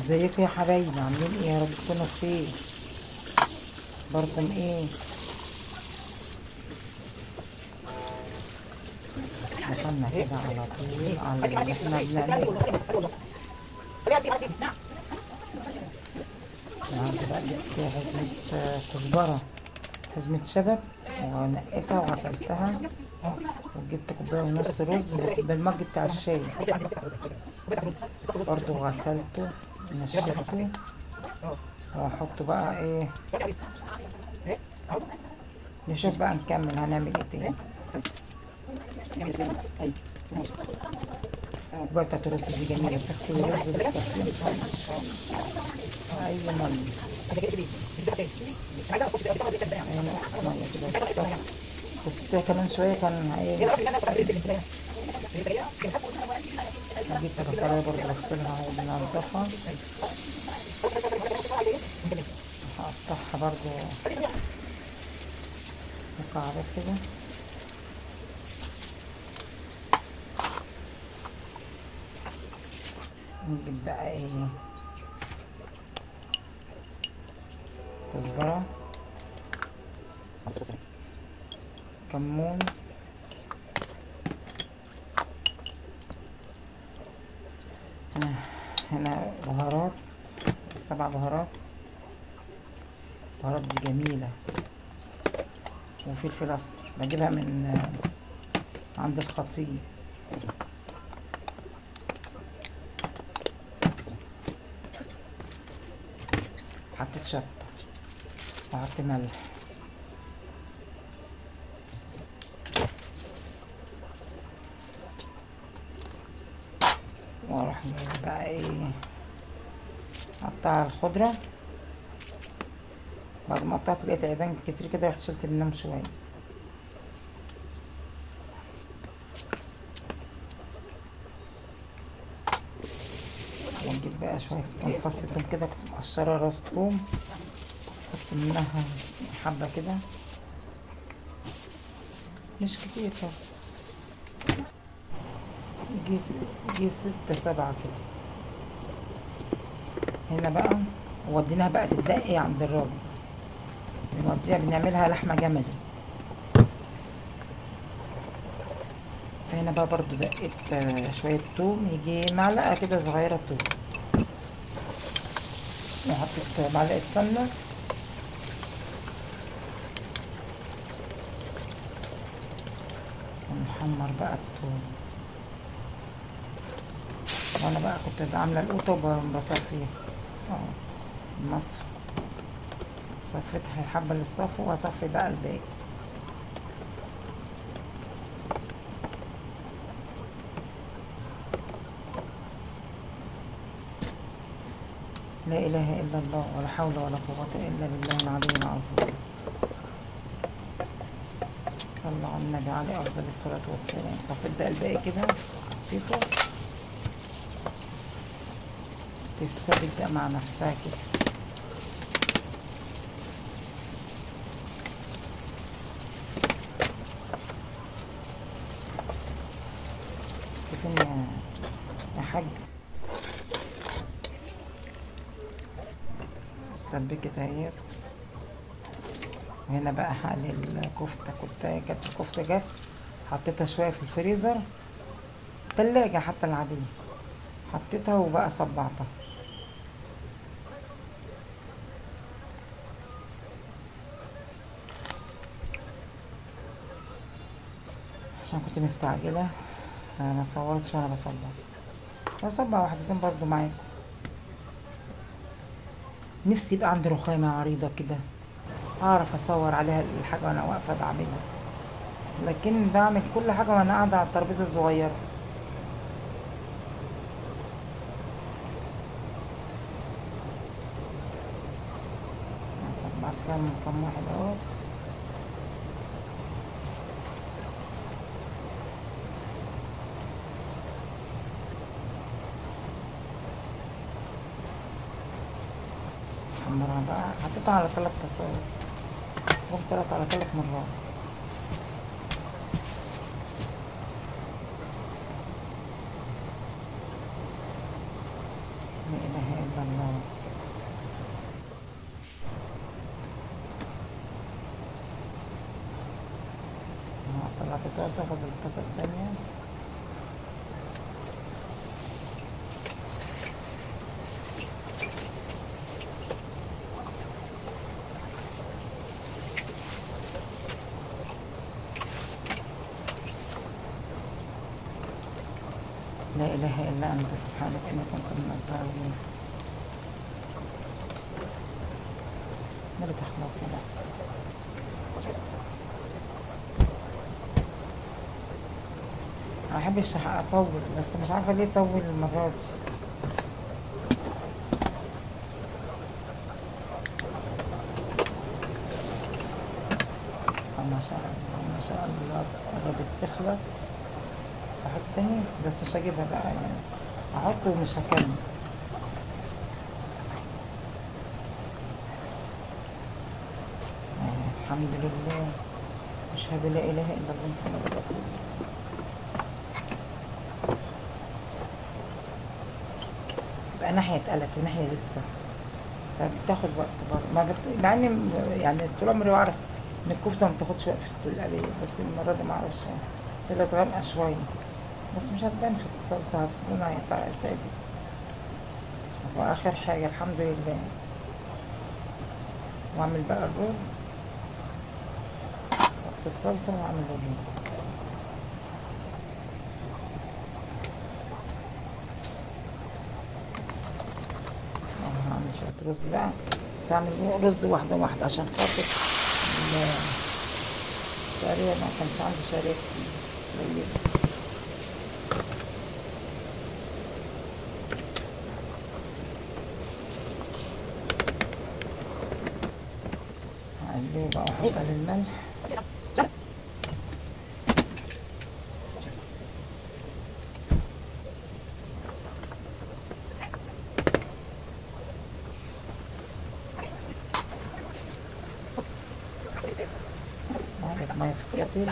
ازيكم يا حبايبي؟ عاملين ايه؟ يا رب تكونوا بخير. اخباركم ايه؟ دخلنا كده على طول على اللي احنا بنعمله. النهارده بقى جبت حزمة كزبرة، حزمة شبت، ونقيتها وغسلتها، وجبت كوباية ونص رز بالمج بتاع الشاي، برضو غسلته ونشفته، وهحطه بقى ايه. نشوف بقى نكمل هنعمل ايه تاني. الكوباية بتاعت الرز دي جميلة، بتغسل الرز بتصفيه مفيش أي مية، مية كده بتصفي. وسبتها كمان شوية كان ايه، جبت بصلاية برضه بغسلها وبنضفها، هقطعها برضه مكعبات كده. نجيب بقى ايه، كزبرة، كمون، هنا بهارات، 7 بهارات، البهارات دي جميلة، وفلفل اسمر بجيبها من عند الخطيب. حطيت شطة وحطيت ملح، واروح جايبه بقى ايه، قطع الخضرة. بعد ما قطعت لقيت عيدان كتير كده، رحت شلت منهم شوية. واجيب بقى شوية فص توم كده، كنت مقشرة راس توم، احط منها حبة كده، مش كتير طبعا، يجي 6 7 كده. هنا بقى وديناها بقى تتدقي عند الراجل، بنوديها بنعملها لحمة جملي. هنا بقى برضو دقيت شوية توم، يجي معلقة كده صغيرة توم، وحطيت معلقة سمنة، ونحمر بقى التوم. وانا بقى كنت عاملة القوطة وبصفيها المصفى، صفيتها حبة للصفو، وهصفي بقى الباقي. لا اله الا الله، ولا حول ولا قوة الا بالله العلي العظيم. صلوا على النبي عليه افضل الصلاة والسلام. صفيت بقى الباقي كده، حطيته، تتسبك بقى مع نفسها كده. شوفين يا حاج، سبكت اهيت. وهنا بقى هقلي الكفتة، كانت الكفتة جت، حطيتها شوية في الفريزر، تلاجة حتى العادية، حطيتها وبقى صبعتها. عشان كنت مستعجلة ما صورتش وانا بصبع واحدتين برضو معاكم. نفسي يبقى عندي رخامة عريضة كده، اعرف اصور عليها الحاجة وانا واقفة بعملها، لكن بعمل كل حاجة وانا قاعدة على الترابيزة الصغيرة. صبعت كام واحد اهو. حمرها بقى، حطيتها على 3 تصاير، هم 3 على 3 مرات. لا اله إلا الله. طلعت طاسة، فاضل الطاسة التانية. لا إله إلا أنت سبحانك إني كنت من الظالمين. مرة خلاص بقى. ما بحبش أطول، بس مش عارفة ليه طول المرة دي. ما شاء الله ما شاء الله، قربت تخلص. أحط تاني بس مش هجيبها بقى يعني، أحط ومش هكمل. الحمد لله، أشهد لا إله إلا الله محمد رسول الله. بقى ناحية اتقلت وناحية لسه، فبتاخد وقت برضه. مع إني يعني طول عمري بعرف إن الكفتة ما بتاخدش وقت في التقلية، بس المرة دي معرفش طلعت غامقة شوية، بس مش هتبان في الصلصة، هتكون هيتعدي. وآخر حاجة الحمد لله. وأعمل بقى الرز في الصلصة، وأعمل الرز. هعمل شوية رز بقى، بس هعمل رز واحدة واحدة عشان خاطر الشعرية، ما كانش عندي شعرية كتير قليلة. هقليه بقى واحط عليه الملح. معلقة مية في الكتل.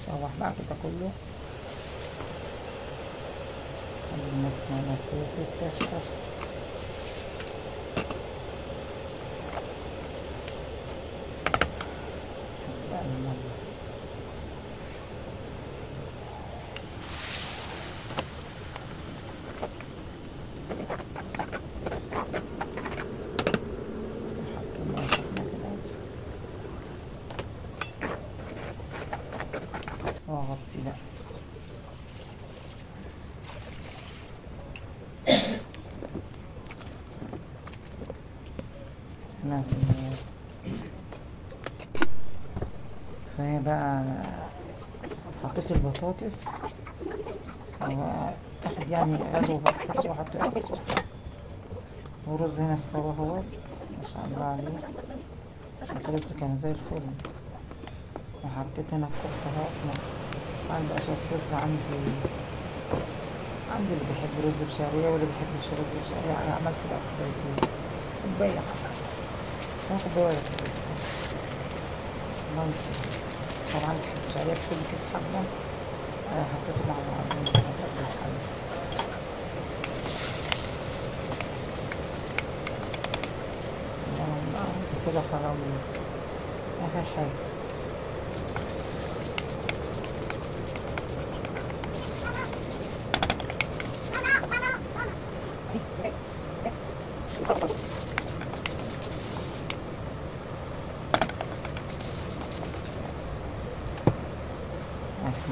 شوح بقى كده كله. نسمع صوت الطشطش. بقى المية. نحط المية سخنة كده وأغطي بقى. فهي بقى حطيت البطاطس، تاخد يعني غلوة بس كده، وأحط ورز هنا استوى اهوت ما شاء الله عليه. شكلته كان زي الفل. وحطيت هنا الكفتة اهوت. فعلا بقى شوية رز عندي اللي بيحب رز بشعرية واللي بيحبش رز بشعرية. أنا عملت بقى كوبايتين، كوباية كوباية ولا كوبايتين. الله يسلمك. طبعا بحب شعرية في كل كيس حبة. حطيته مع بعض في الحل. كده خلاص. آخر حاجة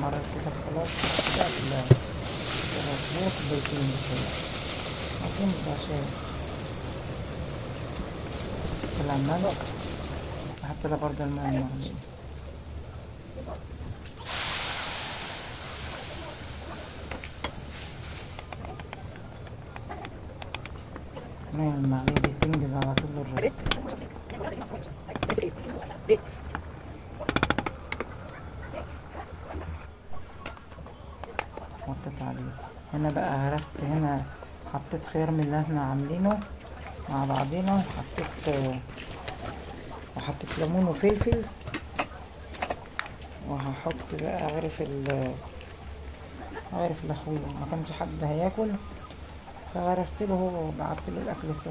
مرة كده خلاص. كده مظبوط. كوبايتين كده عايزين بقى شاي. طلع الملح، أحط لها برضه الماء المغلي. الماء المغلي دي بتنجز على طول الرز. حطيت عليه هنا بقى عرفت، هنا حطيت خيار من اللي احنا عاملينه مع بعضينا، وحطيت ليمون وفلفل، وهحط بقى عارف لاخويا ما كانش حد هياكل، فعرفت له هو وبعت له الاكل سخن.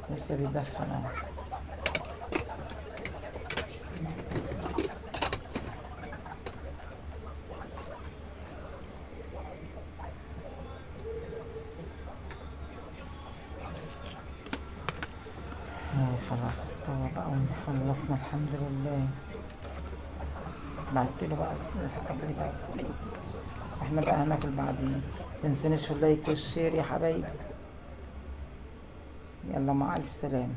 لسه بيدخن اهو. خلاص استوى بقى وخلصنا الحمد لله. بعت له بقى الاكل ده اكيد. احنا بقى هناكل بعدين. متنسونيش في اللايك والشير يا حبايبي. يلا مع الف سلامه.